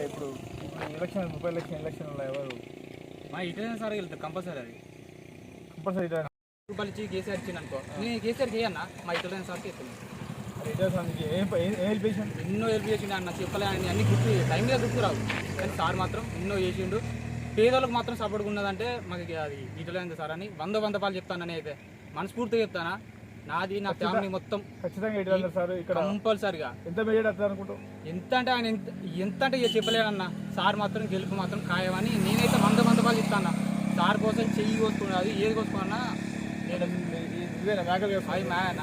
ఇప్పుడు ఎలక్షన్ 30 ఎలక్షన్లో ఎవరు మా ఇటైనా సార్ వెళ్తారు కంపల్సరీ. అది కంపల్సరీ రూపాయలు ఇచ్చి కేసీఆర్ ఇచ్చింది అనుకో, నేను కేసీఆర్ చేయన్నా మా ఇటైనా సార్కి ఇస్తున్నాను. ఎన్నో హెల్ప్ చేసిండు అన్న, చెప్పలే అని అన్ని గుర్తు టైం మీద గుర్తు రావు, కానీ సార్ మాత్రం ఎన్నో చేసిండు. పేదలకు మాత్రం సపోర్ట్గా ఉన్నదంటే మాకు అది ఇటైనా సార్ అని 100 పాలు చెప్తానని అయితే మనస్ఫూర్తిగా చెప్తానా. నాది నా ఫ్యామిలీ మొత్తం ఖచ్చితంగా కంపల్సరిగా. ఎంత అంటే ఆయన ఎంత అంటే చెప్పలేడన్న, సార్ మాత్రం గెలుపు మాత్రం ఖాయమని నేనైతే 100 పాలు చెప్తాను. సార్ కోసం చెయ్యి కోసుకున్నది ఏది కోసుకున్నా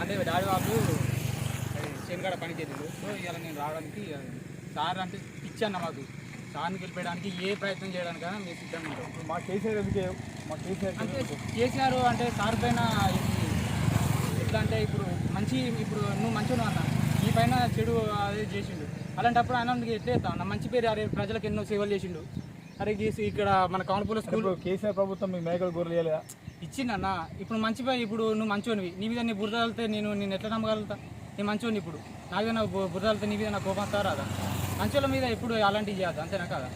అంటే డాడీ వాళ్ళు శనికాడ పని చేసిండు. సో ఇలా నేను రావడానికి సార్ అంటే పిచ్చి అన్న, మాకు సార్ని గెలిపేయడానికి ఏ ప్రయత్నం చేయడానికైనా మేము సిద్ధంగా ఉంటాం. మా కేసీఆర్ అంటే కేసీఆర్ అంటే సార్ పైన ఎట్లా అంటే ఇప్పుడు నువ్వు మంచిగా అన్న, ఈ పైన చెడు అదే చేసిండు. అలాంటప్పుడు ఆయన ఎట్లా చేస్తాం నా మంచి పేరు, అరే ప్రజలకు ఎన్నో సేవలు చేసిండు. అరే చేసి ఇక్కడ మన కౌన్పూర్ స్కూల్ కేసీఆర్ ప్రభుత్వం మీ మేకలు గొర్రెలేదా ఇచ్చిందన్న. ఇప్పుడు ఇప్పుడు నువ్వు మంచోనివి, నీ మీద నీ బురద వెళ్తే నేను ఎట్లా నమ్మగలుగుతా? నేను మంచోని, ఇప్పుడు నా మీద నా బురద వెళ్తే నీ మీద నా కోపం వస్తా రాదా? మంచోళ్ళ మీద ఎప్పుడు అలాంటివి చేయద్దు, అంతేనా కదా?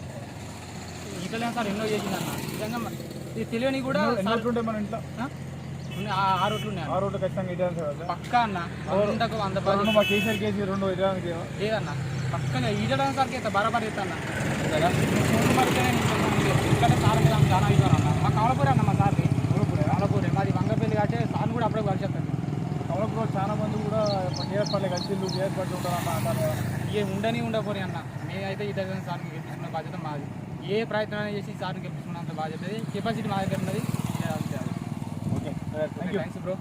ఇట్లా సార్ ఎన్నో చేసిందన్న, నిజంగా ఇది తెలియని కూడా. మన ఇంట్లో 6 రోడ్లు ఉన్నాయి, 6 రోడ్లు ఖచ్చితంగా పక్కా అన్న. 100 మా కేసీఆర్ కేసీ 2 లేదన్న, పక్కనే ఈడడానికి సార్కి అయితే బరాబర్ అవుతాను. ఎందుకంటే సార్ మీద చాలా ఇవ్వాలి అన్న. మా కమలపూరి అన్న, మా సార్ని కమలపూరి, మాది వంగపల్లి కాబట్టి సార్ని కూడా అప్పుడే కలిసేస్తాను. కమలపూర్ చాలా మంది కూడా టీఆర్ఎస్ కలిసి టీఆర్ఎస్ పార్టీ ఉంటారు. ఏ ఉండపోని అన్న, మేమైతే ఈ దగ్గర సార్ని గెలిపించుకున్న బాధ్యత మాది. ఏ ప్రయత్నం చేసి సార్ని గెలిపించుకున్నంత బాధ్యత, కెపాసిటీ మా దగ్గర ఉన్నది. Okay, thanks bro.